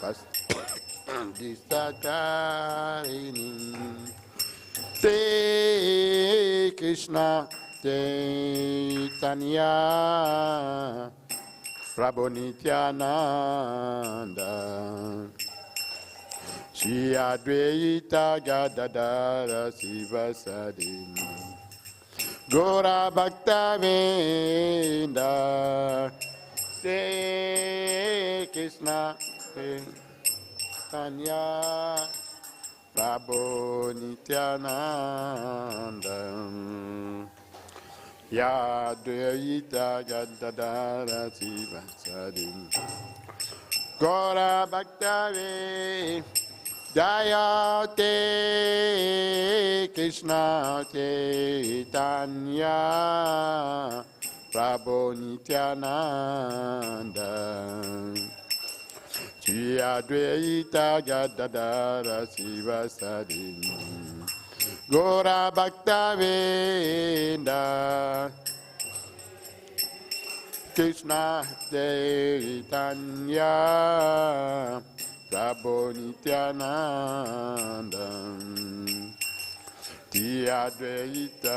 First, this attaining. Te Kṛṣṇa Chaitanya Prabhu Nityananda Shri Advaita Gadadara Sivasadim Gora Bhakta Vṛndāvana Te Kṛṣṇa Chaitanya Prabhu Nityananda Yadvaita Gadadara Sivasadim Gora Bhakta Jayate Kṛṣṇa Chaitanya Prabhu Nityananda Shri Advaita Gadadara Sivasadim Gora Bhakta Vṛndāvana Kṛṣṇa Chaitanya Prabhu Nityananda Shri Advaita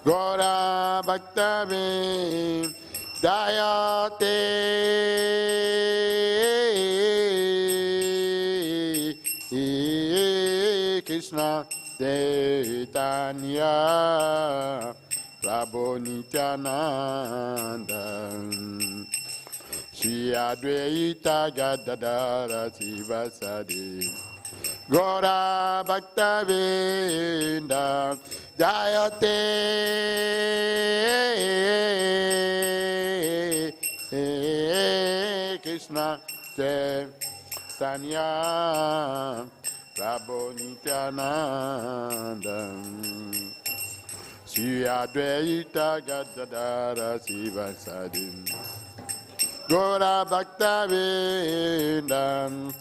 Gora Bhakta Vṛndāvana Jayate Kṛṣṇa Chaitanya Prabhu Nityananda Shri Advaita Gadadara Sivasadim Gora Bhakta Vṛndāvana Jayate Kṛṣṇa Chaitanya Prabhu Nityananda Shri Advaita Gadadara Sivasadim Gora Bhakta Vṛndāvana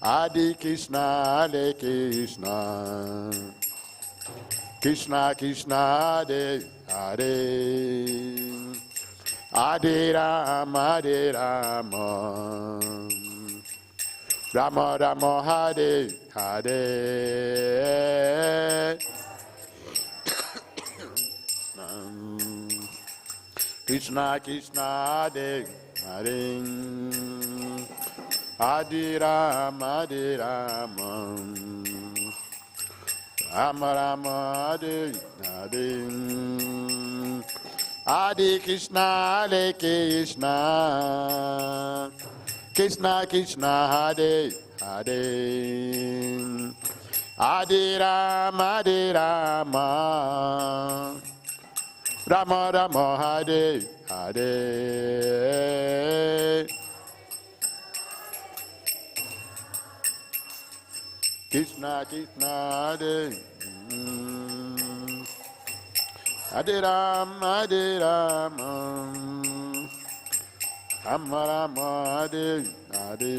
Adi Kṛṣṇa Hare Kṛṣṇa Kṛṣṇa Kṛṣṇa Hare Hare Hare Rama Hare Rama Rama Rama Hare Hare Kṛṣṇa Kṛṣṇa Hare Hare Hare Rama Hare Rama Rama Rama Hare Hare Hare Kṛṣṇa Hare Kṛṣṇa Kṛṣṇa Kṛṣṇa Hare Hare Hare Rama Hare Rama Rama Rama Hare Hare Kṛṣṇa Kṛṣṇa Hare Hare Rama Hare Rama Rama Rama Hare Hare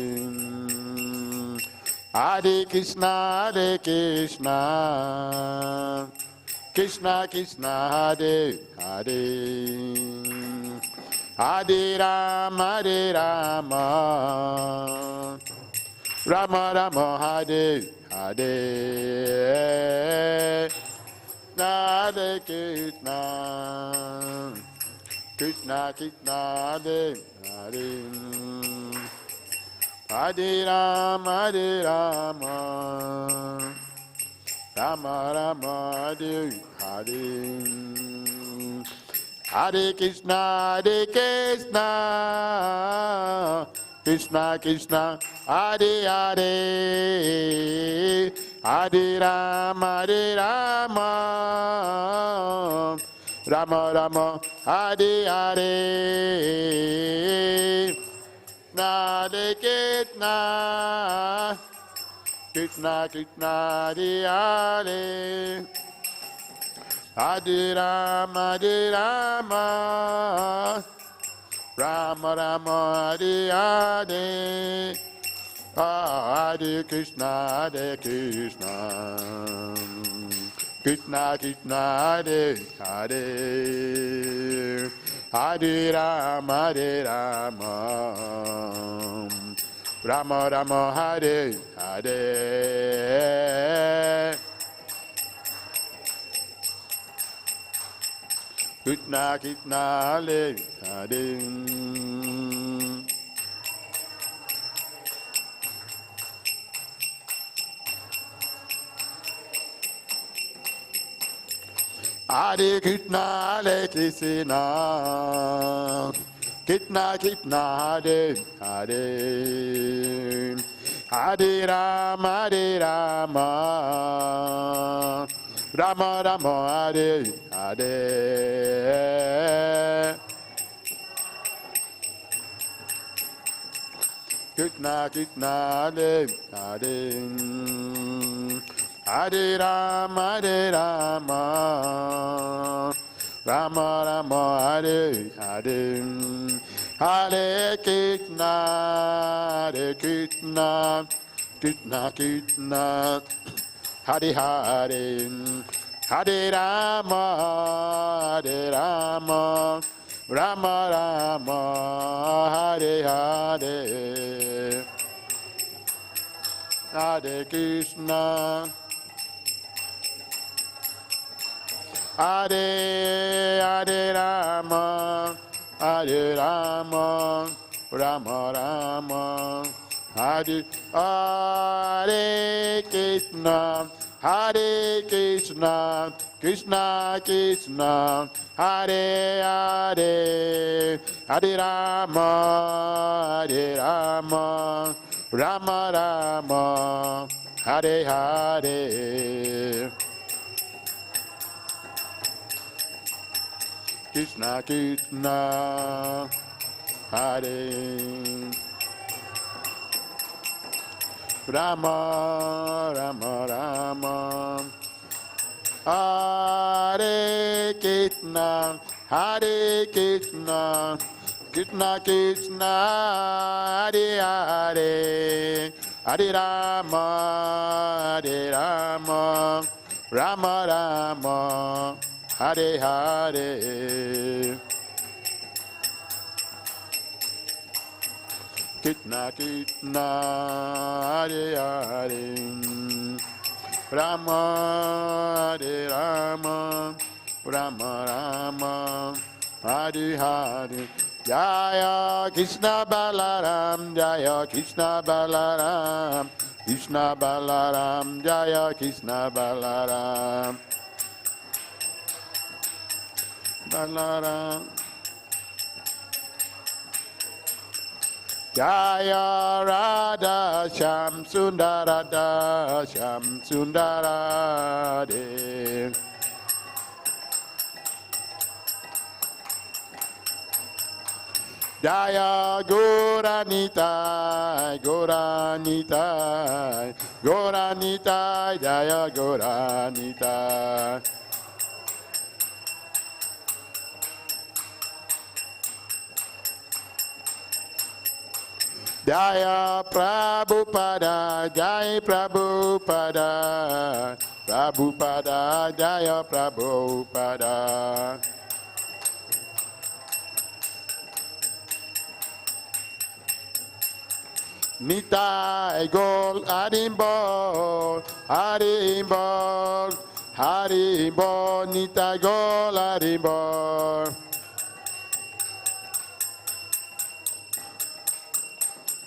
Hare Kṛṣṇa Hare Kṛṣṇa Kṛṣṇa Kṛṣṇa Hare Hare Hare Rama Hare Rama Rama Rama Hare Hare Hare Kṛṣṇa Kṛṣṇa Kṛṣṇa Hare Hare Hare Rama Hare Rama Rama Rama Hare Hare Hare Kṛṣṇa Hare Kṛṣṇa Kṛṣṇa Kṛṣṇa Hare Hare Hare Rama Hare Rama Rama Rama Hare Hare Hare Kṛṣṇa Kṛṣṇa Kṛṣṇa Hare Hare Hare Rama Hare Rama Rama Rama Hare Hare Hare Kṛṣṇa Hare Kṛṣṇa Kṛṣṇa Kṛṣṇa Hare Hare Hare Rama, Rama Rama, Hare Hare, Kṛṣṇa Kṛṣṇa, Hare Hare Kṛṣṇa, Kṛṣṇa, Kṛṣṇa Kṛṣṇa, Hare Hare, Hare Rama, Rama Rama, Hare Hare, Kṛṣṇa Kṛṣṇa, Hare Hare Rama, Rama Rama, Hare Hare, Hare Kṛṣṇa, Kṛṣṇa, Kṛṣṇa Kṛṣṇa, Hare Hare, Hare Rama, Rama Rama, Hare Hare, Hare Kṛṣṇa, Hare Hare Rama, Rama Rama, Hare Hare Kṛṣṇa, Hare Kṛṣṇa, Kṛṣṇa Kṛṣṇa, Hare Hare, Hare Rama, Rama Rama, Hare Hare, Kṛṣṇa Kṛṣṇa, Hare Rama, Rama, Hare Kṛṣṇa, Hare Kṛṣṇa, Kṛṣṇa Kṛṣṇa, Hare Hare, Hare Rama, Rama Rama, Hare Hare, Kṛṣṇa Kṛṣṇa, Hare Hare, Rama, Rama Rama, Hare Hare, Jaya Kṛṣṇa Balaram, Jaya Kṛṣṇa Balaram, Kṛṣṇa Balaram, Jaya Kṛṣṇa Balaram, Balaram. Jaya Radha Shyam Sundarada Shyam Sundarade, Jaya Gauranitai, Gauranitai, Gauranitai, Jaya Gauranitai. Jaya Prabhupada, Jaya Prabhupada, Prabhupada, Jaya Prabhupada. Nitai Gol Harimbol, Harimbol, Harimbol, Nitai Gol Harimbol.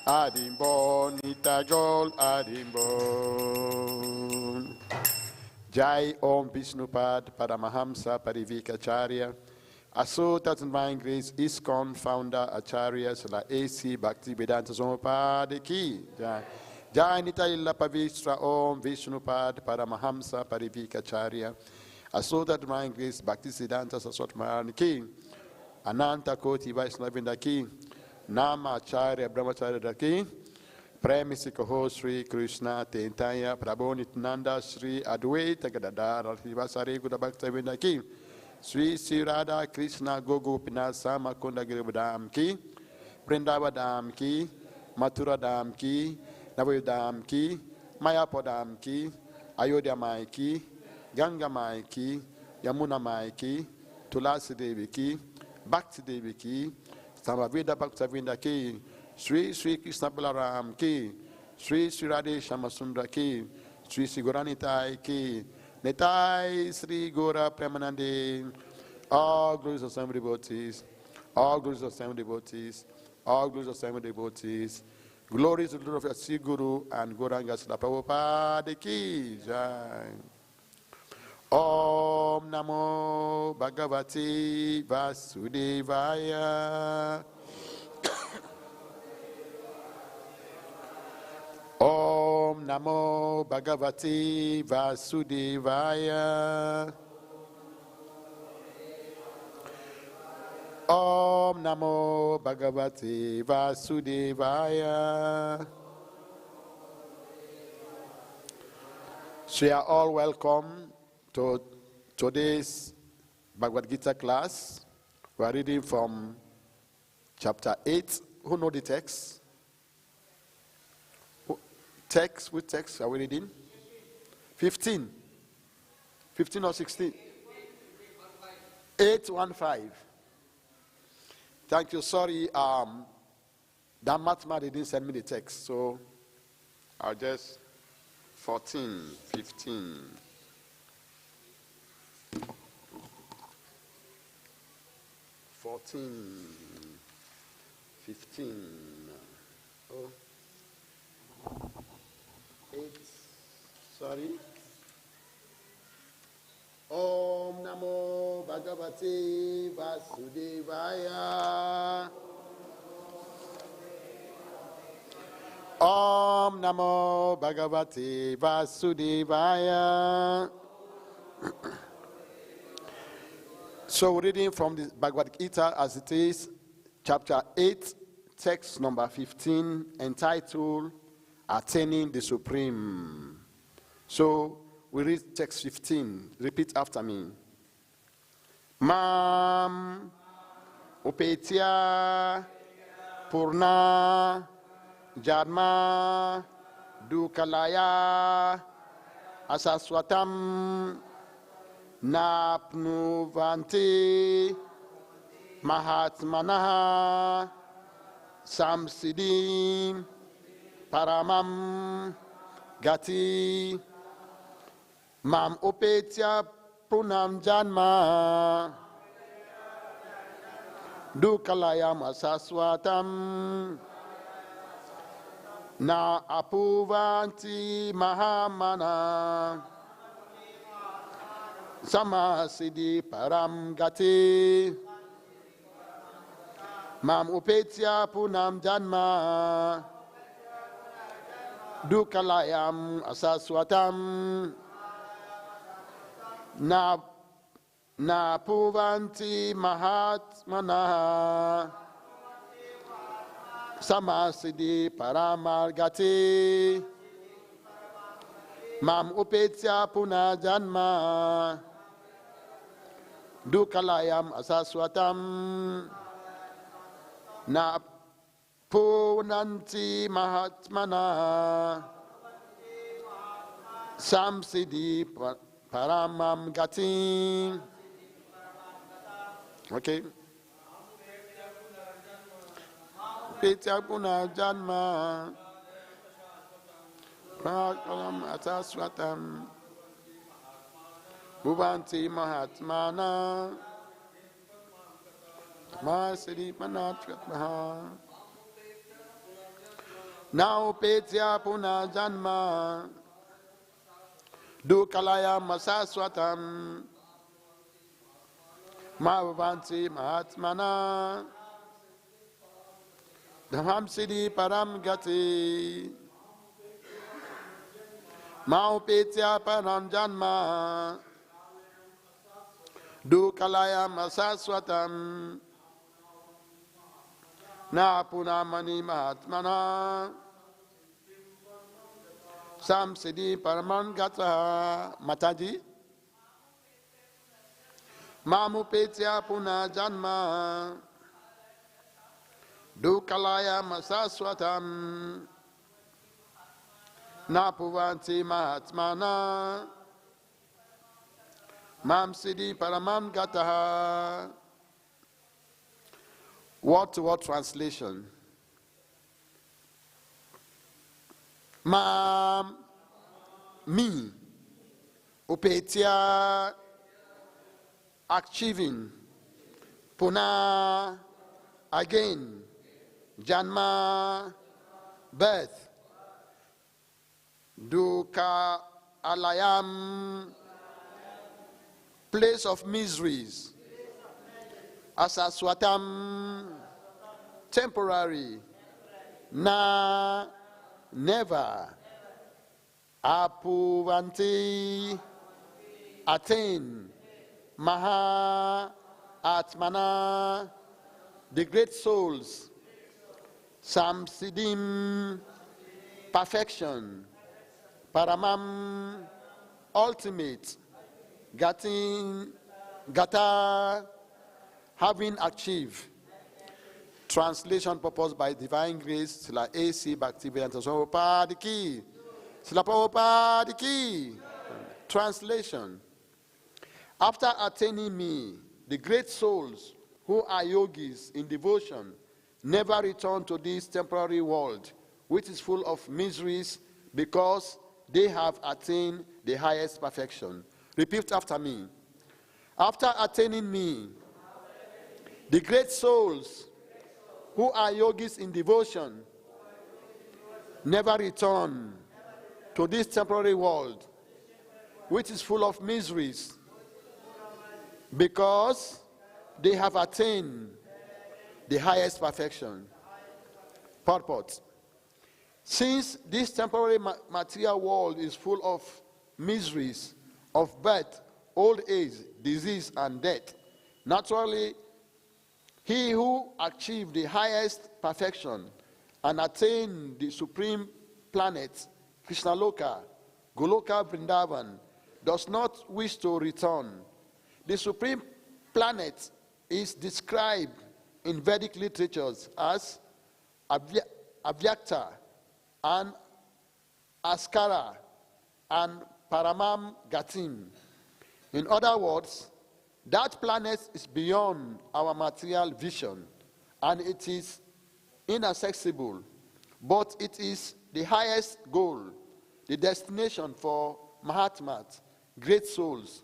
Harimbol, Nitai Gol Harimbol. Jai Om Vishnupad Paramahamsa Parivikacharya, Asota Divine Grace ISKCON Founder Acharya Sala AC Bhaktivedanta Swami Ki Jai. Jai Nitya Pavitra Om Vishnupad Paramahamsa Parivikacharya, Asota Divine Grace Bhaktivedanta Swami Ki, Ananta Koti Vaishnavindra Ki, Nama Acharya Brahmacharya Daki, Premisi Kaho Sri Kṛṣṇa Tentaya Prabhu Nityananda Sri Advaita Gadadhara Srivasari Gudabhakta Ki, Sri Sri Radha Kṛṣṇa Gopinath Samakunda Girivadam Ki, Vṛndāvana Ki, Mathura Dham Ki, Navayodham Ki, Mayapodam Ki, Ayodhya Mai Ki, Ganga Mai Ki, Yamuna Mai Ki, Tulasi Devi Ki, Bhakti Devi ki, Samaveda Bhaktavinda ki, Sri Sri Kṛṣṇa Balaram ki, Sri Sri Radhe Shamasundra ki, Sri Sri Gauranitai ki, Nitai Sri Gora Premanande, all glories of seven devotees, all glories of seven devotees, all glories of seven devotees, glory to the Lord of Sri Guru and Gauranga Srila Prabhupada ki jai. Om Namo Bhagavate Vasudevaya. Om Namo Bhagavate Vasudevaya. Om Namo Bhagavate Vasudevaya. So you are all welcome to today's Bhagavad Gita class. We are reading from chapter 8. Who know the text? Which text are we reading? 15. 15 or 16? 8:15. Thank you. Sorry, that Mahatma didn't send me the text, so I'll just 14, 15. 14, 15. Oh. 8. Sorry. Om Namo Bhagavate Vasudevaya. Om Namo Bhagavate Vasudevaya. So we're reading from the Bhagavad Gita as it is, chapter 8, text number 15, entitled Attaining the Supreme. So we read text 15. Repeat after me. Mam upetya punar janma duḥkha-ālayam aśāśvatam nāpnuvanti mahā-ātmānaḥ saṁsiddhiṁ paramāṁ gatāḥ mam upetya punar janma duḥkha-ālayam aśāśvatam nāpnuvanti mahā-ātmānaḥ saṁsiddhim paramāṁ gatāḥ mam upetya punar janma duḥkha-ālayam aśāśvatam nāpnuvanti mahā-ātmānaḥ saṁsiddhim paramāṁ gatāḥ mam upetya punar janma duḥkha-ālayam aśāśvatam nāpnuvanti mahā-ātmānaḥ saṁsiddhim paramāṁ gatāḥ. Okay. Upetya punar janma duḥkha-ālayam aśāśvatam nāpnuvanti mahā-ātmānaḥ saṁsiddhim paramāṁ. Now upetya punar janma duḥkha-ālayam aśāśvatam nāpnuvanti mahā-ātmānaḥ saṁsiddhim paramāṁ gatāḥ mam upetya punar janma duḥkha-ālayam aśāśvatam nāpnuvanti mahā-ātmānaḥ saṁsiddhim paramāṁ gatāḥ. Mataji. Mam upetya punar janma duḥkha-ālayam aśāśvatam nāpnuvanti mahā-ātmānaḥ saṁsiddhim paramāṁ gatāḥ Word-to-word translation. Me, upetya, achieving, punar, again, janma, birth, duḥkha-ālayam, place of miseries, aśāśvatam, temporary, never, āpnuvanti, attain, mahā-ātmānaḥ, the great souls, saṁsiddhiṁ, perfection, paramāṁ, ultimate, gatāḥ, having achieved. Translation proposed by Divine Grace, Srila A.C. Bhaktivedanta Swami Prabhupada ki. Srila Prabhupada ki. Translation. After attaining me, the great souls who are yogis in devotion never return to this temporary world, which is full of miseries, because they have attained the highest perfection. Repeat after me. After attaining me, the great souls who are yogis in devotion never return to this temporary world, which is full of miseries, because they have attained the highest perfection. Purport. Since this temporary material world is full of miseries, of birth, old age, disease, and death, naturally, he who achieved the highest perfection and attained the supreme planet, Kṛṣṇaloka, Goloka Vṛndāvana, does not wish to return. The supreme planet is described in Vedic literatures as avyakta and askara and paramāṁ gatim. In other words, that planet is beyond our material vision, and it is inaccessible, but it is the highest goal, the destination for mahātmānaḥ, great souls.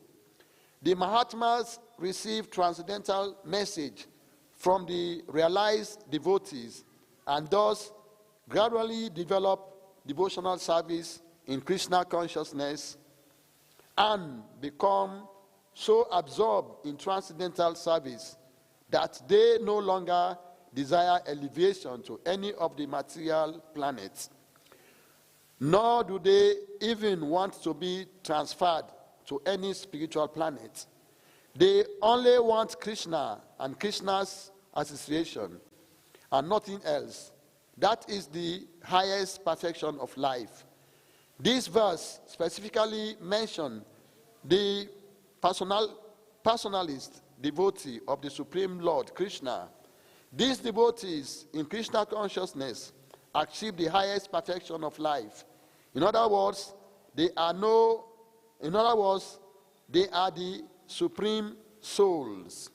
The mahātmās receive transcendental message from the realized devotees, and thus gradually develop devotional service in Kṛṣṇa consciousness and become so absorbed in transcendental service that they no longer desire elevation to any of the material planets, nor do they even want to be transferred to any spiritual planet. They only want Kṛṣṇa and Kṛṣṇa's association and nothing else. That is the highest perfection of life. This verse specifically mentions the personalist devotee of the Supreme Lord, Kṛṣṇa. These devotees in Kṛṣṇa consciousness achieve the highest perfection of life. In other words, they are the supreme souls.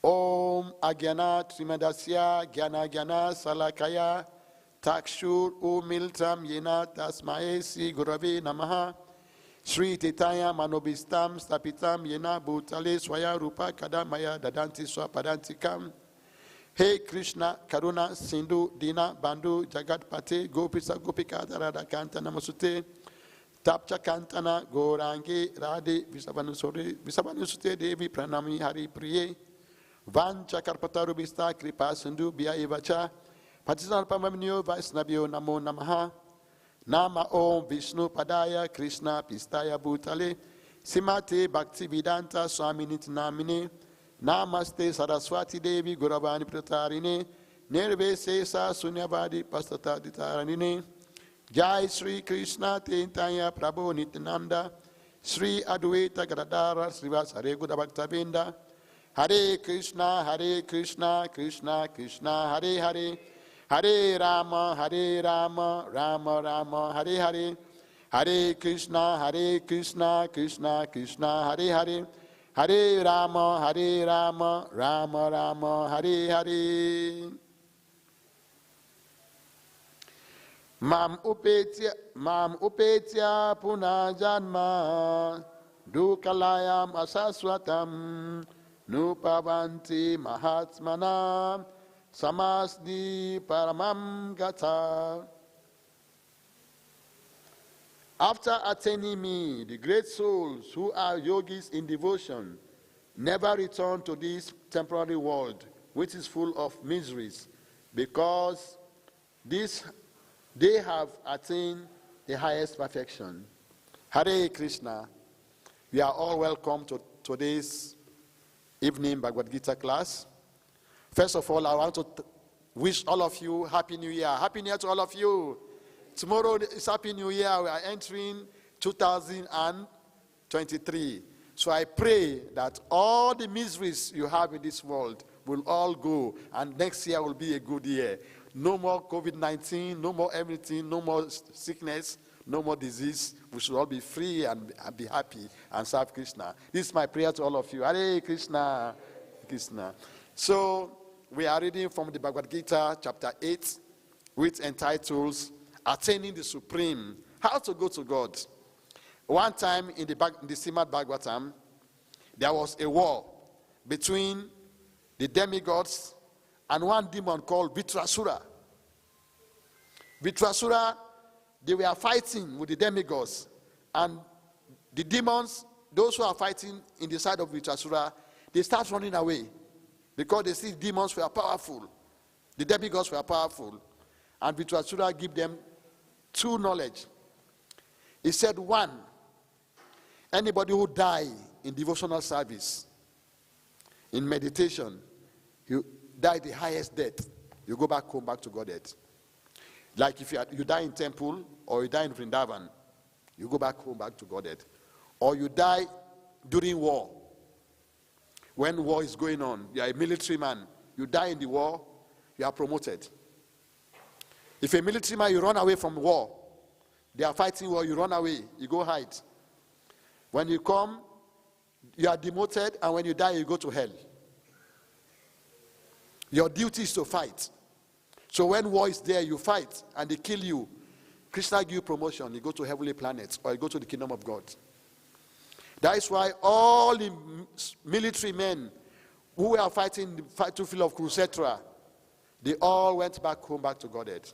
Om Agyana Trimadasya Gyana Gyana Salakaya Takshur Umiltam Yena Tasmae Si Gurave Namaha Sri Titaya Manobistam Stapitam Yena Bhutale Swaya Rupa Kadamaya Dadanti Swapadantikam. Hey Krishna Karuna Sindhu Dina Bandhu Jagat Pate Gopisa Gopika Darada Kantana Masute Tapcha Kantana Gorangi Radhe Visavanusute Devi Pranami Hari Priye Vancha Karpataru Bista Kripa Sindhu Bia Evacha Patisan Pamamnyo Vaisnabhyo Namo Namaha Nama Om Vishnu Padaya Krishna Pistaya Bhutale Simate Bhaktivedanta Swaminiti Namine Namaste Saraswati Devi Guravani Pratarine Nirve Sesa Sunyavadi Pastata Ditaranine Jai Sri Krishna Tentaya Prabhu Nityananda Sri Adwaita Gadadara Srivas Hare Gudabhaktavinda Hare Krishna Krishna Krishna Hare Hare Hare Rama Rama Rama Hare Hare Hare Krishna Krishna Krishna Hare Hare Hare Rama, Rama Rama, Hare Hare. Upetya punar janma, duḥkha-ālayam aśāśvatam, nāpnuvanti mahā-ātmānaḥ, saṁsiddhiṁ paramāṁ gatāḥ. After attaining me, the great souls who are yogis in devotion never return to this temporary world, which is full of miseries, because they have attained the highest perfection. Hare Kṛṣṇa. We are all welcome to today's evening Bhagavad Gita class. First of all, I want to wish all of you Happy New Year. Happy New Year to all of you. Tomorrow is Happy New Year. We are entering 2023. So I pray that all the miseries you have in this world will all go, and next year will be a good year. No more COVID-19, no more everything, no more sickness, no more disease. We should all be free and be happy and serve Kṛṣṇa. This is my prayer to all of you. Hare Kṛṣṇa, Kṛṣṇa. So we are reading from the Bhagavad Gita, chapter 8, which entitles Attaining the Supreme, how to go to God. One time in the Srimad Bhagavatam, there was a war between the demigods and one demon called Vritrasura. Vritrasura, they were fighting with the demigods, and the demons, those who are fighting in the side of Vritrasura, they start running away because they see demons were powerful. The demigods were powerful, and Vritrasura gave them two knowledge. He said, one, anybody who die in devotional service, in meditation, you die the highest death, you go back home, back to Godhead. Like if you die in temple, or you die in Vṛndāvana, you go back home, back to Godhead. Or you die during war. When war is going on, you are a military man, you die in the war, you are promoted. If a military man, you run away from war, they are fighting war, you run away, you go hide. When you come, you are demoted, and when you die, you go to hell. Your duty is to fight. So when war is there, you fight, and they kill you. Kṛṣṇa gives you promotion, you go to heavenly planets, or you go to the kingdom of God. That is why all the military men who were fighting the battlefield of Kṛṣṇa, they all went back home, back to Godhead.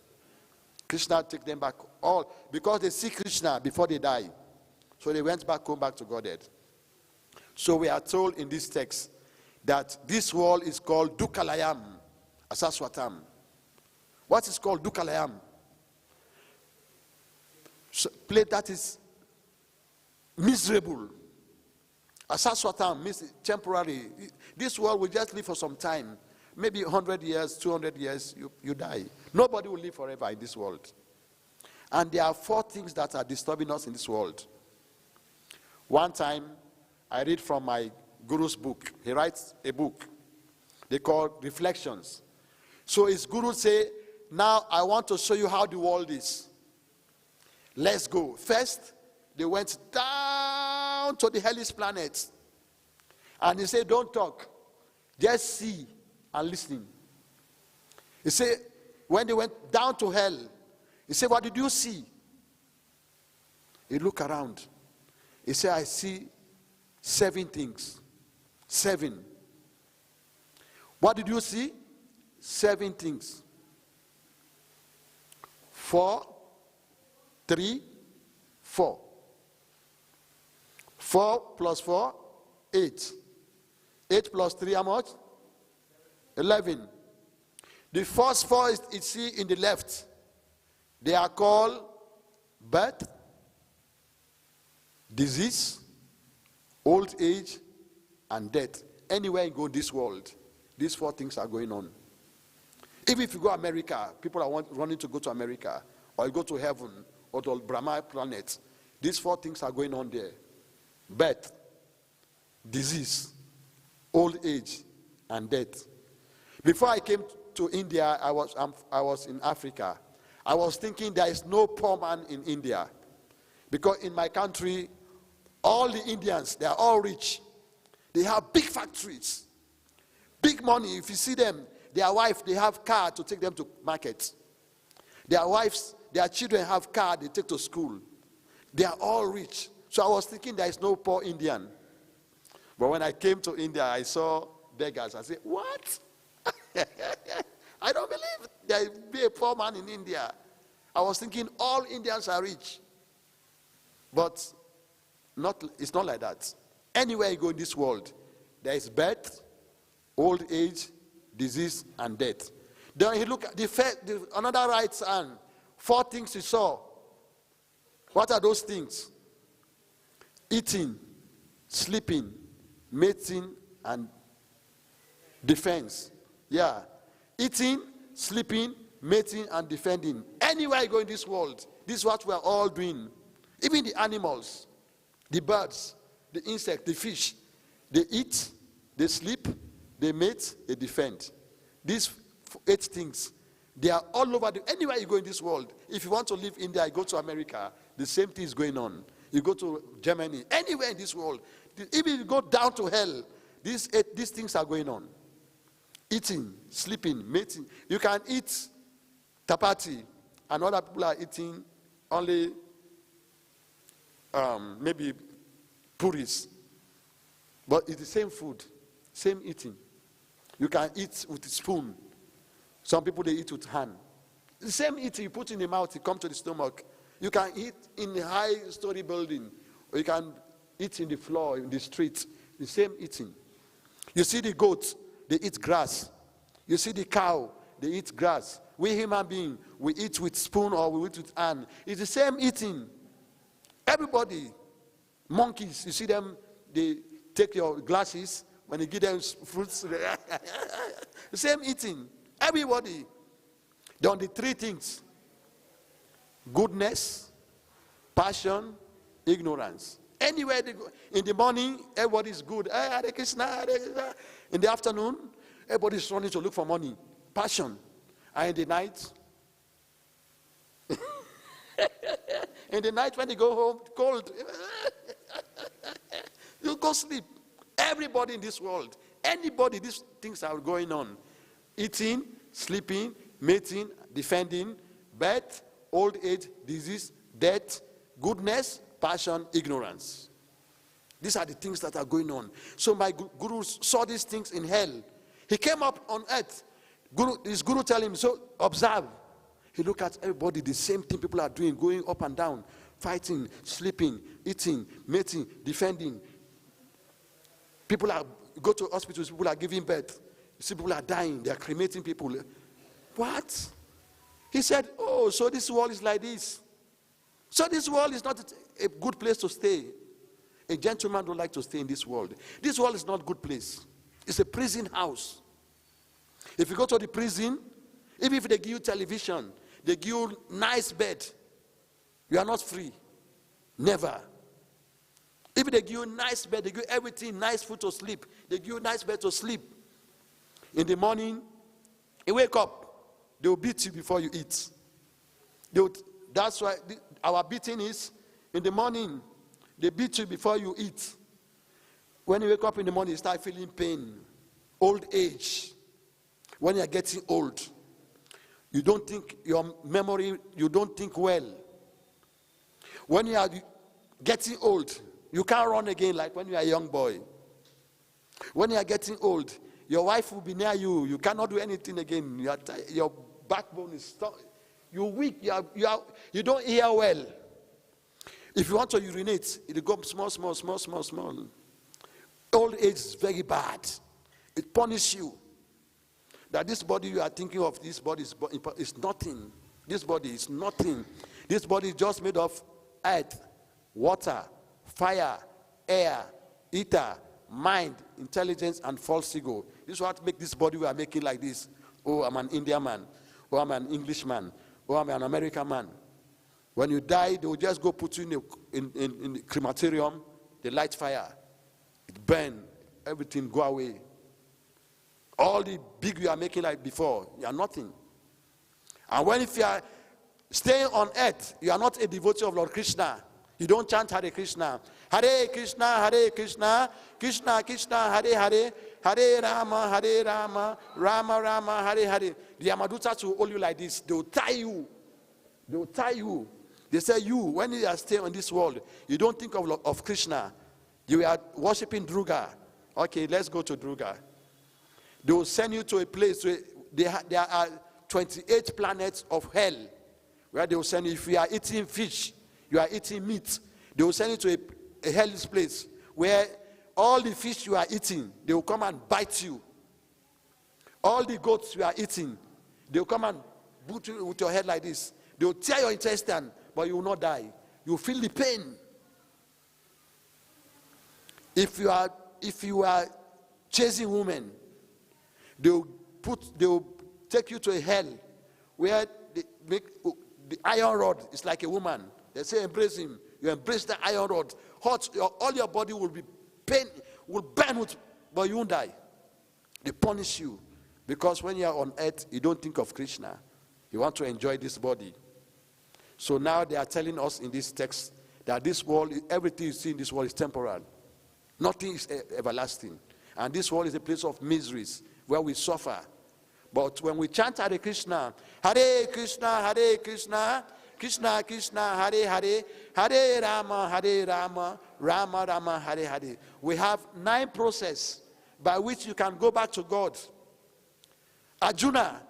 Kṛṣṇa took them back all, because they see Kṛṣṇa before they die. So they went back home, back to Godhead. So we are told in this text that this world is called duḥkha-ālayam, aśāśvatam. What is called duḥkha-ālayam? So, place that is miserable. Aśāśvatam means temporary. This world will just live for some time. Maybe 100 years, 200 years, you die. Nobody will live forever in this world. And there are four things that are disturbing us in this world. One time, I read from my guru's book. He writes a book they call Reflections. So his guru say, now I want to show you how the world is. Let's go. First, they went down to the hellish planets. And he said, don't talk. Just see and listen. He said, when they went down to hell, he said, what did you see? He looked around. He said, I see 7 things. 7. What did you see? 7 things. 4, 3, 4. 4 plus 4, 8. 8 plus 3, how much? 11. The first 4 is see in the left. They are called birth, disease, old age, and death. Anywhere you go in this world, these 4 things are going on. Even if you go to America, people are running to go to America, or you go to heaven, or to Brahma planet, these 4 things are going on there. Birth, disease, old age, and death. Before I came to India, I was in Africa. I was thinking there is no poor man in India. Because in my country, all the Indians, they are all rich. They have big factories, big money. If you see them, their wife, they have car to take them to market. Their wives, their children have car they take to school. They are all rich. So I was thinking there is no poor Indian. But when I came to India, I saw beggars. I said, what? I don't believe there will be a poor man in India. I was thinking all Indians are rich. But it's not like that. Anywhere you go in this world, there is birth, old age, disease, and death. Then he look at another right hand. 4 things he saw. What are those things? Eating, sleeping, mating, and defense. Yeah. Eating, sleeping, mating, and defending. Anywhere you go in this world, this is what we are all doing. Even the animals, the birds, the insects, the fish, they eat, they sleep, they mate, they defend. These 8 things, they are all over. Anywhere you go in this world, if you want to live in India, you go to America, the same thing is going on. You go to Germany, anywhere in this world, even if you go down to hell, these things are going on. Eating, sleeping, mating. You can eat chapati, and other people are eating only maybe puris. But it's the same food, same eating. You can eat with a spoon. Some people, they eat with hand. The same eating you put in the mouth, it comes to the stomach. You can eat in a high-story building, or you can eat in the floor, in the street. The same eating. You see the goats, they eat grass. You see the cow, they eat grass. We human beings, we eat with spoon or we eat with hand. It's the same eating. Everybody, monkeys, you see them, they take your glasses, when you give them fruits, the same eating. Everybody. Done the 3 things. Goodness, passion, ignorance. Anywhere they go, in the morning, everybody is good. Hare Kṛṣṇa, Hare Kṛṣṇa. In the afternoon, everybody is running to look for money. Passion. And in the night, when they go home, cold. You go sleep. Everybody in this world, anybody, these things are going on. Eating, sleeping, mating, defending, birth, old age, disease, death, goodness, passion, ignorance. These are the things that are going on. So my guru saw these things in hell. He came up on earth. His guru tell him, so observe. He look at everybody, the same thing people are doing, going up and down, fighting, sleeping, eating, mating, defending. People go to hospitals, people are giving birth. You see people are dying, they are cremating people. What? He said, oh, so this world is like this. So this world is not a good place to stay. A gentleman don't like to stay in this world. This world is not a good place. It's a prison house. If you go to the prison, even if they give you television, they give you nice bed, you are not free. Never. If they give you nice bed, they give you everything, nice food to sleep. They give you nice bed to sleep. In the morning, you wake up, they will beat you before you eat. That's why our beating is, in the morning, they beat you before you eat. When you wake up in the morning, you start feeling pain. Old age. When you are getting old, you don't think, your memory, you don't think well. When you are getting old, you can't run again like when you are a young boy. When you are getting old, your wife will be near you. You cannot do anything again. Your backbone is stuck. You're weak. You don't hear well. If you want to urinate, it will go small. Old age is very bad. It punishes you. That this body you are thinking of, this body is nothing. This body is nothing. This body is just made of earth, water, fire, air, ether, mind, intelligence, and false ego. This is what makes this body we are making like this. Oh, I'm an Indian man. Oh, I'm an Englishman. Oh, I'm an American man. When you die, they will just go put you in the crematorium. They light fire. It burn. Everything go away. All the big you are making like before, you are nothing. And if you are staying on earth, you are not a devotee of Lord Kṛṣṇa. You don't chant Hare Krishna. Hare Krishna, Hare Krishna, Krishna Krishna, Hare Hare, Hare Rama, Rama Rama, Hare Hare. The Yamadutas will hold you like this. They will tie you. They will tie you. They say you, when you are staying in this world, you don't think of Krishna. You are worshiping Durga. Okay, let's go to Durga. They will send you to a place where there are 28 planets of hell, where they will send you. If you are eating fish, you are eating meat, they will send you to a hellish place where all the fish you are eating, they will come and bite you. All the goats you are eating, they will come and put you with your head like this. They will tear your intestine, but you will not die. You will feel the pain. If you are chasing women, they will take you to a hell where they make the iron rod is like a woman. They say embrace him. You embrace the iron rod. Hot, all your body will be pain, will burn with, but you won't die. They punish you because when you are on earth, you don't think of Krishna. You want to enjoy this body. So now they are telling us in this text that this world, everything you see in this world is temporal. Nothing is everlasting. And this world is a place of miseries where we suffer. But when we chant Hare Krishna, Hare Krishna, Hare Krishna, Krishna Krishna, Hare Hare, Hare Rama, Rama Rama, Hare Hare. We have 9 processes by which you can go back to God. Arjuna,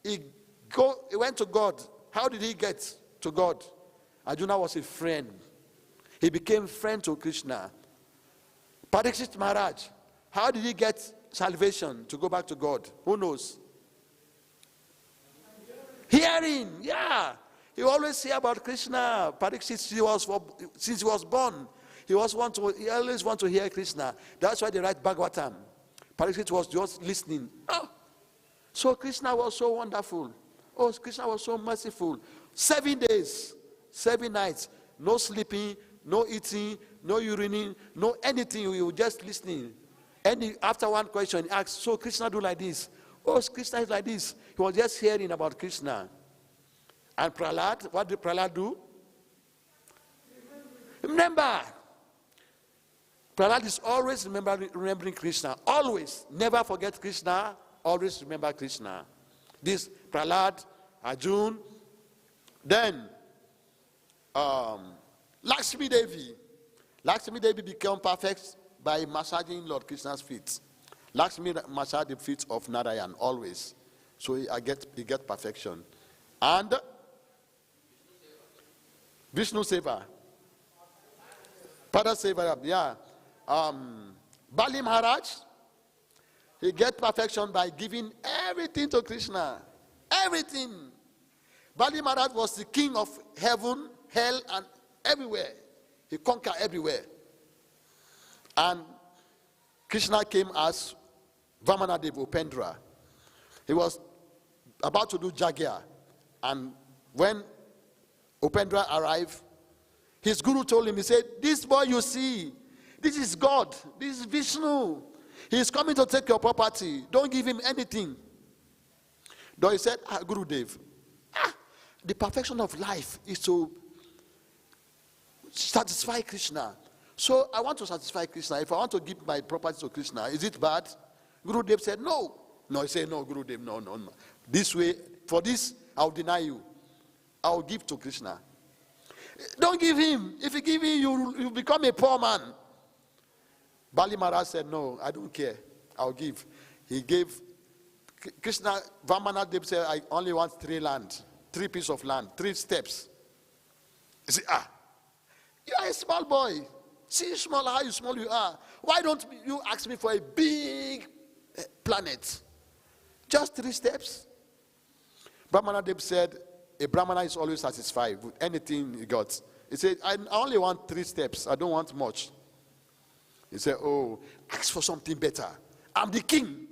he went to God. How did he get to God? Arjuna was a friend. He became friend to Krishna. Parikshit Maharaj, how did he get salvation to go back to God? Who knows? Hearing, yeah. He always hear about Krishna. Parikshit, since he was born, he always want to hear Krishna. That's why they write Bhagavatam. Parikshit was just listening. Oh, so Krishna was so wonderful. Oh, Krishna was so merciful. 7 days, 7 nights, no sleeping, no eating, no urinating, no anything. You were just listening. And after one question, he asked, so Krishna do like this? Oh, Krishna is like this. He was just hearing about Krishna. And Prahlad, what did Prahlad do? Remember. Prahlad is always remembering Krishna. Always. Never forget Krishna. Always remember Krishna. This Prahlad, Arjuna. Then, Lakshmi Devi. Lakshmi Devi became perfect by massaging Lord Krishna's feet. Lakshmi massaged the feet of Narayan always. So he get perfection. And Vishnu Seva. Pada Seva, yeah. Bali Maharaj, he get perfection by giving everything to Krishna. Everything. Bali Maharaj was the king of heaven, hell, and everywhere. He conquered everywhere. And Krishna came as Vamanadev Upendra. He was about to do Jagya. And when Upendra arrived, his guru told him, he said, this boy you see, this is God. This is Vishnu. He is coming to take your property. Don't give him anything. Though he said, Gurudev, the perfection of life is to satisfy Krishna. So I want to satisfy Krishna. If I want to give my property to Krishna, is it bad? Gurudev said, no. No, he said, no, Gurudev, no. This way, for this, I'll deny you. I'll give to Krishna. Don't give him. If you give him, you become a poor man. Bali Maharaj said, no, I don't care. I'll give. He gave. Krishna, Vamanadev said, I only want 3 pieces of land, 3 steps. He said, you are a small boy. See small, how small you are. Why don't you ask me for a big planet? Just 3 steps. Brahmanadev said, a Brahmana is always satisfied with anything he got. He said, I only want 3 steps. I don't want much. He said, oh, ask for something better. I'm the king.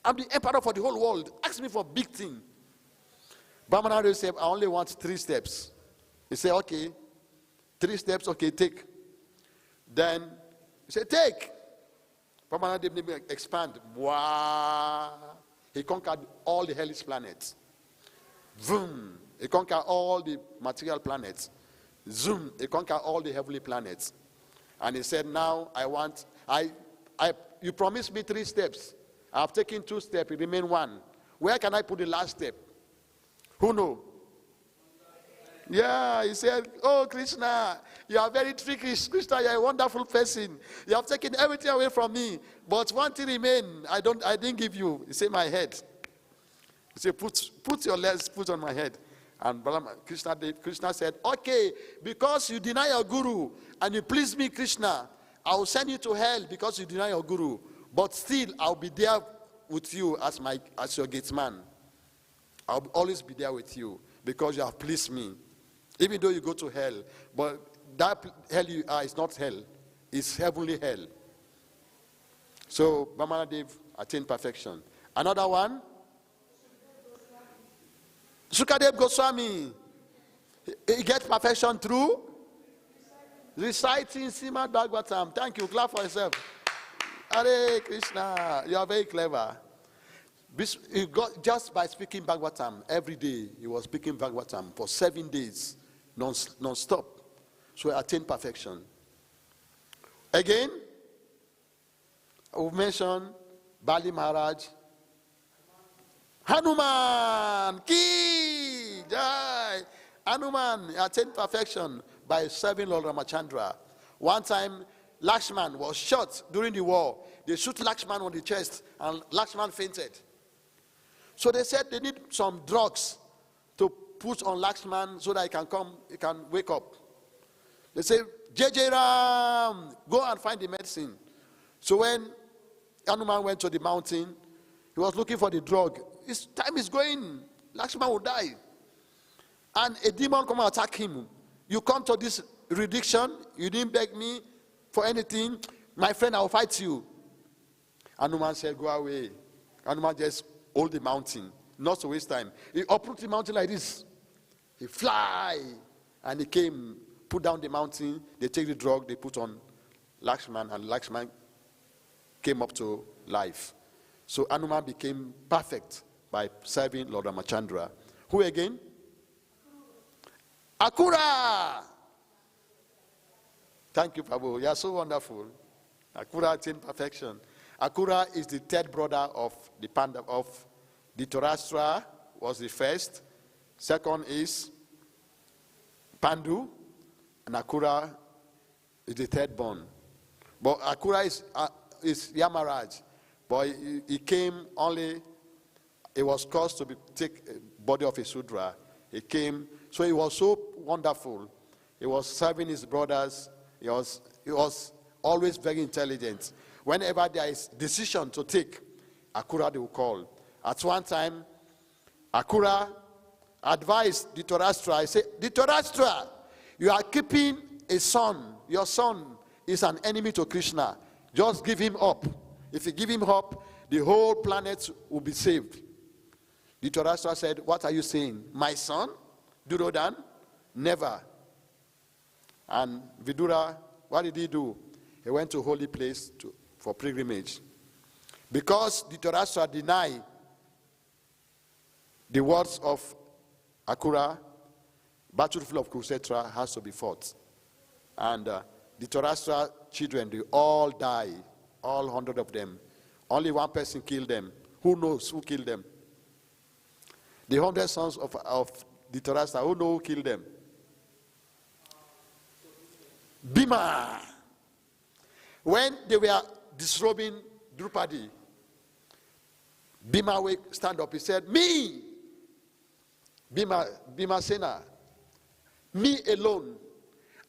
I'm the emperor for the whole world. Ask me for a big thing. Brahmanadev said, I only want 3 steps. He said, okay. 3 steps, okay, take. Then he said, take. Brahmanadev expand. Wow. He conquered all the hellish planets. Vroom. He conquered all the material planets. Zoom, he conquered all the heavenly planets. And he said, now you promised me 3 steps. I've taken 2 steps, it remains 1. Where can I put the last step? Who knows? Yeah, he said, oh, Kṛṣṇa, you are very tricky. Kṛṣṇa, you are a wonderful person. You have taken everything away from me. But one thing remains, I didn't give you. He said, my head. He said, put your legs, put on my head. And Kṛṣṇa said, okay, because you deny your guru and you please me, Kṛṣṇa, I will send you to hell because you deny your guru. But still, I'll be there with you as your gatesman. I'll always be there with you because you have pleased me. Even though you go to hell, but that hell you are is not hell. It's heavenly hell. So, Vamana Dev attained perfection. Another one, Sukadev Goswami, he gets perfection through reciting Srimad Bhagavatam. Thank you. Clap for yourself. Hare Kṛṣṇa, you are very clever. He got just by speaking Bhagavatam every day. He was speaking Bhagavatam for 7 days, non-stop. So he attained perfection. Again, we've mentioned Bali Maharaj. Hanuman, Ki Jai. Hanuman attained perfection by serving Lord Ramachandra. One time, Lakshman was shot during the war. They shoot Lakshman on the chest, and Lakshman fainted. So they said they need some drugs to put on Lakshman so that he can wake up. They say, JJ Ram, go and find the medicine. So when Hanuman went to the mountain, he was looking for the drug. His time is going. Lakshman will die. And a demon come and attack him. You come to this reduction, you didn't beg me for anything. My friend, I will fight you. Hanuman said, go away. Hanuman just hold the mountain, not to waste time. He uprooted the mountain like this. He fly, and he came, put down the mountain. They take the drug, they put on Lakshman, and Lakshman came up to life. So Hanuman became perfect by serving Lord Ramachandra. Who again? Akura. Thank you, Prabhu. You are so wonderful. Akura attained perfection. Akura is the 3rd brother of the Panda of Dhritarashtra, was the first. Second is Pandu, and Akura is the 3rd born. But Akura is Yamaraj, but he came only. It was caused to take body of a Sudra. He came, so he was so wonderful. He was serving his brothers. He was always very intelligent. Whenever there is decision to take, Akura they will call. At one time, Akura advised Dhritarashtra. He said, Dhritarashtra, you are keeping a son. Your son is an enemy to Kṛṣṇa. Just give him up. If you give him up, the whole planet will be saved. Dhritarashtra said, what are you saying? My son? Duryodhana? Never. And Vidura, what did he do? He went to a holy place for pilgrimage. Because Dhritarashtra denied the words of Akura, battlefield of Kurukshetra has to be fought. And Dhritarashtra children, they all die, all 100 of them. Only one person killed them. Who knows who killed them? The 100 sons of Dhritarashtra, who knows who killed them? Bhima. When they were disrobing Drupadi, Bhima will stand up. He said, me, Bhima Sena, me alone,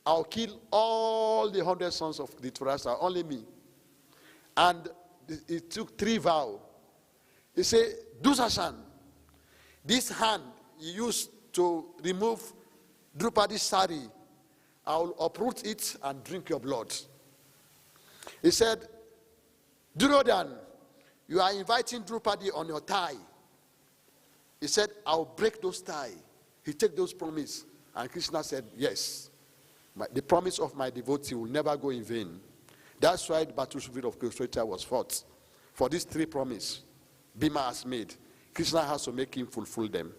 I'll kill all the 100 sons of Dhritarashtra, only me. And he took 3 vows. He said, Dusasan, this hand he used to remove Drupadi's sari, I will uproot it and drink your blood. He said, Duryodhana, you are inviting Drupadi on your thigh. He said, I'll break those ties. He took those promises. And Kṛṣṇa said, yes. The promise of my devotee will never go in vain. That's why the battlefield of Kurukshetra was fought. For these 3 promises Bhima has made, Kṛṣṇa has to make him fulfill them.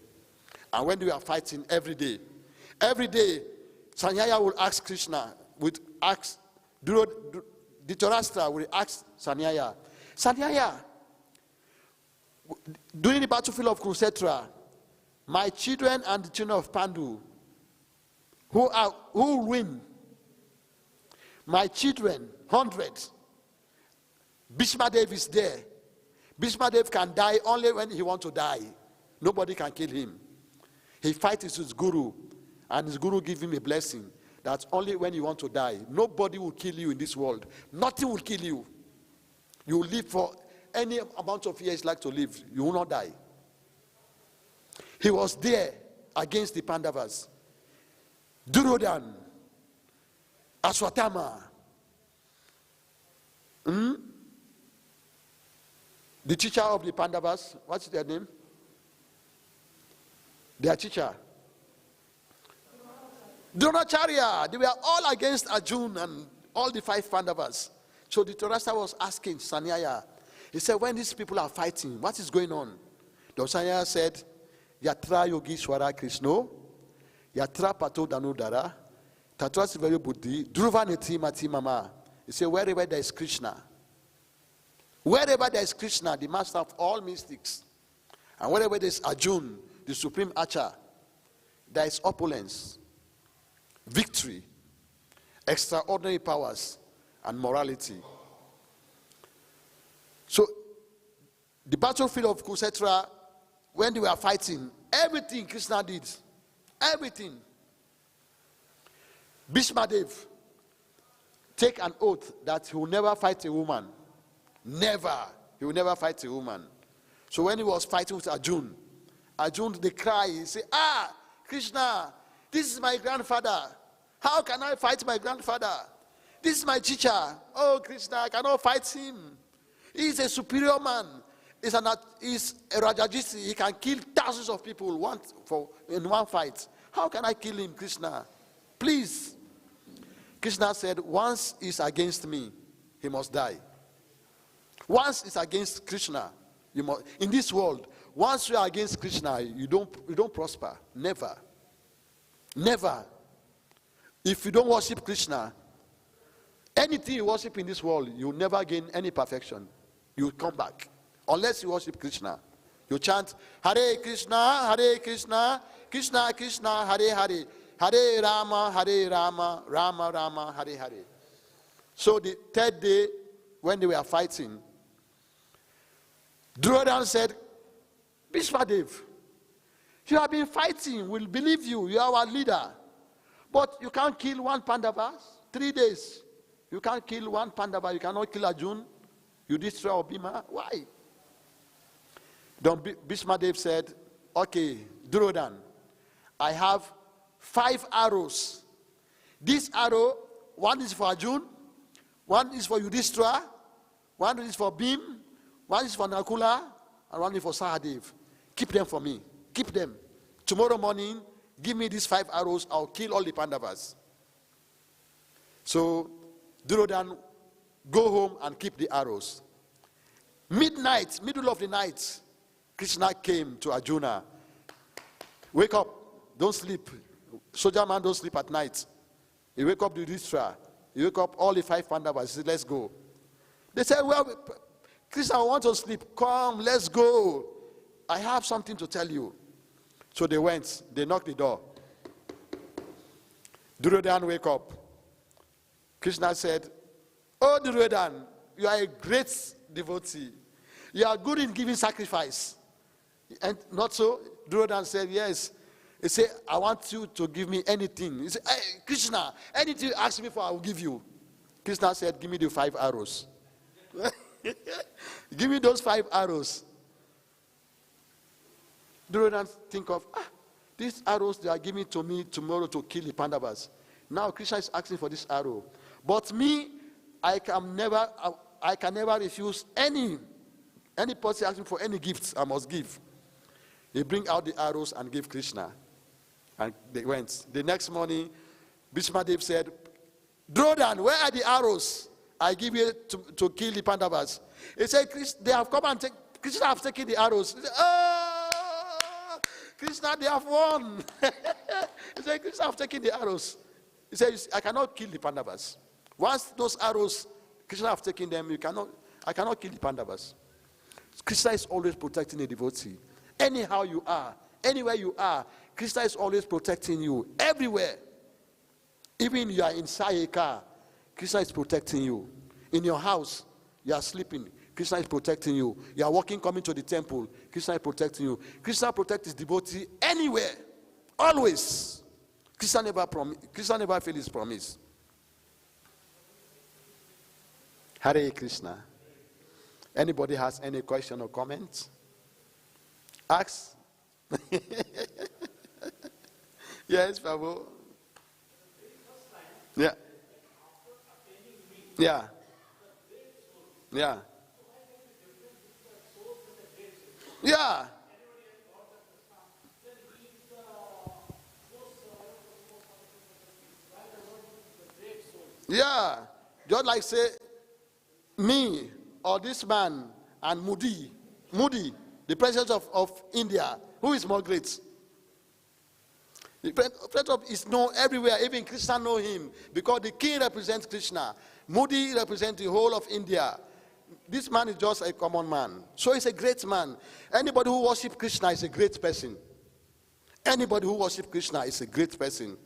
And when we are fighting every day, Sanyaya will ask Kṛṣṇa, Dhritarashtra will ask Sanyaya, during the battlefield of Kurukshetra, my children and the children of Pandu, who will win? My children, 100. Bhishmadev is there. Bhishmadev can die only when he wants to die. Nobody can kill him. He fights with his guru, and his guru gives him a blessing. That's only when you want to die. Nobody will kill you in this world. Nothing will kill you. You will live for any amount of years like to live. You will not die. He was there against the Pandavas. Duryodhana, Aśāśvatam, the teacher of the Pandavas, what's their name? Their teacher. Dronacharya. They were all against Arjuna and all the 5 Pandavas. So the Dhritarashtra was asking Sanyaya. He said, when these people are fighting, what is going on? The Sanyaya said, Yatra Yogīswara Kṛṣṇo, Yatra Pato Danudara, Tatra Siveri Buddhi, Dhruvaneti Mati Mama. He said, wherever there is Kṛṣṇa, the master of all mystics, and wherever there is Arjuna, the supreme archer, there is opulence, victory, extraordinary powers, and morality. So, the battlefield of Kurukshetra, when they were fighting, everything Kṛṣṇa did, everything. Bhishmadev take an oath that he will never fight a woman. Never. He will never fight a woman. So when he was fighting with Arjuna, they cry, he say, Kṛṣṇa, this is my grandfather. How can I fight my grandfather? This is my teacher. Oh, Kṛṣṇa, I cannot fight him. He is a superior man. He's a Rajajisi. He can kill thousands of people in one fight. How can I kill him, Kṛṣṇa? Please. Kṛṣṇa said, once he's against me, he must die. Once it's against Kṛṣṇa, in this world, once you are against Kṛṣṇa, you don't prosper. Never. Never. If you don't worship Kṛṣṇa, anything you worship in this world, you will never gain any perfection. You will come back. Unless you worship Kṛṣṇa. You chant, Hare Kṛṣṇa, Kṛṣṇa Kṛṣṇa, Hare Hare, Hare Rama, Rama Rama, Hare Hare. So the 3rd day, when they were fighting, Duryodhana said, Bhishmadev, you have been fighting, we'll believe you, you are our leader. But you can't kill one Pandava, 3 days. You can't kill one Pandava, you cannot kill Arjuna, you destroy Bhima. Why? Then Bhishmadev said, okay, Duryodhana, I have 5 arrows. This arrow, one is for Arjuna, one is for Yudhishthira, one is for Bhim, one is for Nakula, and one is for Sahadev. Keep them for me. Keep them. Tomorrow morning, give me these 5 arrows, I'll kill all the Pandavas. So, Duryodhana, go home and keep the arrows. Midnight, middle of the night, Kṛṣṇa came to Arjuna. Wake up, don't sleep. Soldier man don't sleep at night. He wake up the Yudhishthira. He wake up all the 5 Pandavas. He said, let's go. They said, well, Kṛṣṇa, I want to sleep. Come, let's go. I have something to tell you. So they went. They knocked the door. Duryodhana wake up. Kṛṣṇa said, oh, Duryodhana, you are a great devotee. You are good in giving sacrifice. And not so? Duryodhana said, yes. He said, I want you to give me anything. He said, hey, Kṛṣṇa, anything you ask me for, I will give you. Kṛṣṇa said, give me the 5 arrows. Give me those 5 arrows. Duryodhana think of, these arrows they are giving to me tomorrow to kill the Pandavas. Now Kṛṣṇa is asking for this arrow. But me, I can never refuse any person asking for any gifts, I must give. He bring out the arrows and give Kṛṣṇa. And they went. The next morning, Bhishmadev said, Duryodhana, where are the arrows I give you to kill the Pandavas? He said, they have come and Kṛṣṇa have taken the arrows. He said, oh, Kṛṣṇa, they have won. He said, Kṛṣṇa have taken the arrows. He says, I cannot kill the Pandavas. Once those arrows, Kṛṣṇa have taken them, I cannot kill the Pandavas. Kṛṣṇa is always protecting a devotee. Anyhow you are, anywhere you are, Kṛṣṇa is always protecting you. Everywhere. Even you are inside a car, Kṛṣṇa is protecting you. In your house, you are sleeping, Kṛṣṇa is protecting you. You are walking, coming to the temple, Kṛṣṇa is protecting you. Kṛṣṇa protects his devotee anywhere, always. Kṛṣṇa never fails his promise. Hare Krishna. Anybody has any question or comment? Ask. Yes, Prabhu. Yeah. Yeah. Yeah. Yeah. Yeah. Just like say, me or this man and Moody, the president of India, who is more great? The president is known everywhere. Even Kṛṣṇa know him because the king represents Kṛṣṇa. Moody represents the whole of India. This man is just a common man. So he's a great man. Anybody who worships Kṛṣṇa is a great person. Anybody who worships Kṛṣṇa is a great person.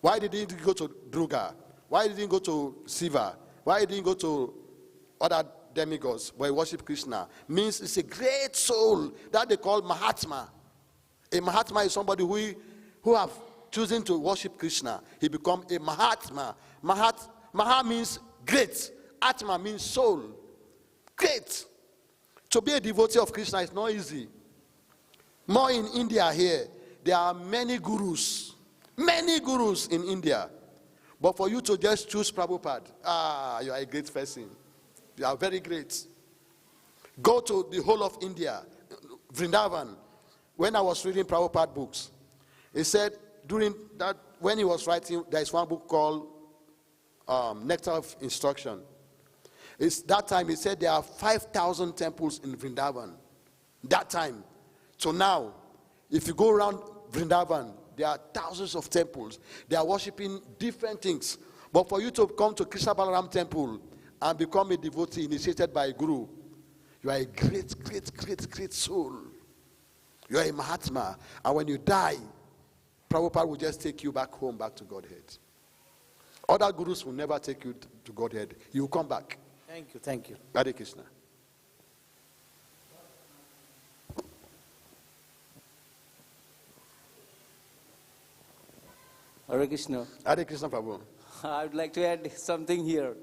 Why did he go to Durga? Why did he go to Shiva? Why did he go to other demigods where he worship Kṛṣṇa? Means it's a great soul that they call Mahātmānaḥ. A Mahatma is somebody who have chosen to worship Kṛṣṇa. He become a Mahātmānaḥ. Maha means great. Atma means soul. Great. To be a devotee of Kṛṣṇa is not easy. More in India here, there are many gurus in India. But for you to just choose Prabhupada, you are a great person. You are very great. Go to the whole of India, Vṛndāvana. When I was reading Prabhupada books, he said during that, when he was writing, there is one book called Nectar of Instruction. It's that time he said there are 5,000 temples in Vṛndāvana. That time. So now, if you go around Vṛndāvana, there are thousands of temples. They are worshiping different things. But for you to come to Kṛṣṇa Balaram temple and become a devotee initiated by a guru, you are a great soul. You are a Mahatma. And when you die, Prabhupada will just take you back home, back to Godhead. Other gurus will never take you to Godhead. You will come back. Thank you. Hare Krishna. Hare Krishna. Hare Krishna, Prabhu. I would like to add something here.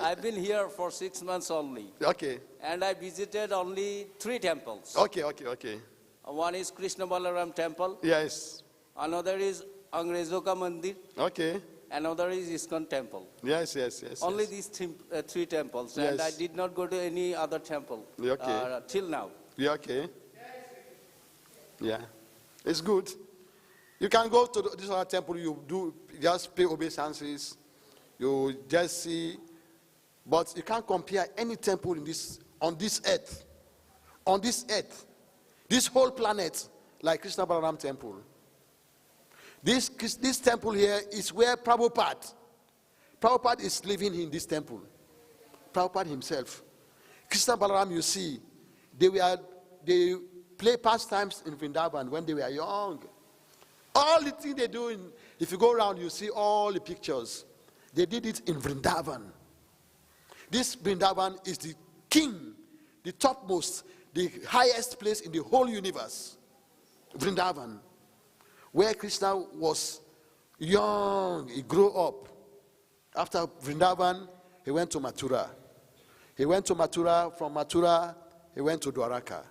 I've been here for 6 months only. Okay. And I visited only 3 temples. Okay. One is Kṛṣṇa Balaram temple. Yes. Another is Angrezo Mandir. Okay. Another is ISKCON temple. Yes. Only these 3 temples. Yes. And I did not go to any other temple till now. Yeah, okay. Yeah. It's good. You can go to this other temple, you just pay obeisances, you just see, but you can't compare any temple on this earth, this whole planet, like Kṛṣṇa Balaram temple. This temple here is where Prabhupada is living in this temple. Prabhupada himself. Kṛṣṇa Balaram, you see, they play pastimes in Vrindavan when they were young. All the things they do, if you go around, you see all the pictures. They did it in Vrindavan. This Vrindavan is the king, the topmost, the highest place in the whole universe. Vrindavan. Where Kṛṣṇa was young, he grew up. After Vrindavan, he went to Mathura. From Mathura, he went to Dwaraka.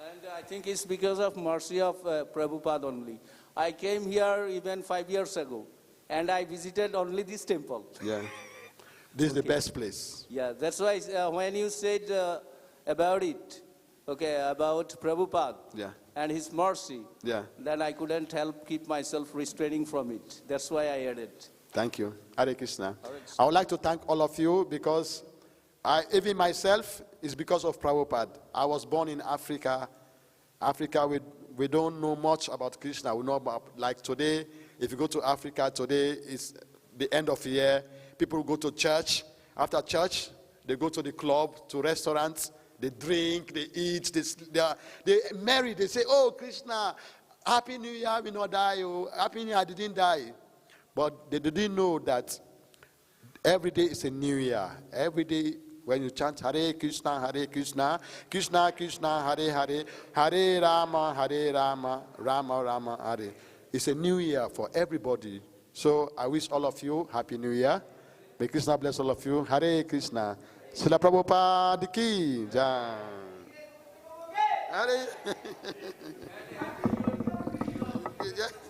And I think it's because of mercy of Prabhupada only. I came here even 5 years ago, and I visited only this temple. Yeah, this is the best place. Yeah, that's why when you said about it, about Prabhupada and his mercy, then I couldn't help keep myself restraining from it. That's why I added. Thank you. Hare Krishna. I would like to thank all of you because even myself is because of Prabhupada. I was born in Africa. We don't know much about Kṛṣṇa. We know about, like today, If you go to Africa today, it's the end of the year. People go to church. After church, they go to the club, to restaurants. They drink, they eat, they marry. They say, oh, Kṛṣṇa, Happy New Year, we not die. Oh, Happy New Year, I didn't die. But they didn't know that every day is a new year. Every day when you chant Hare Kṛṣṇa, Kṛṣṇa Kṛṣṇa, Hare Hare, Hare Rama, Rama Rama, Hare. It's a new year for everybody. So I wish all of you Happy New Year. May Kṛṣṇa bless all of you. Hare Kṛṣṇa. Srila Prabhupada ki jai. Hare.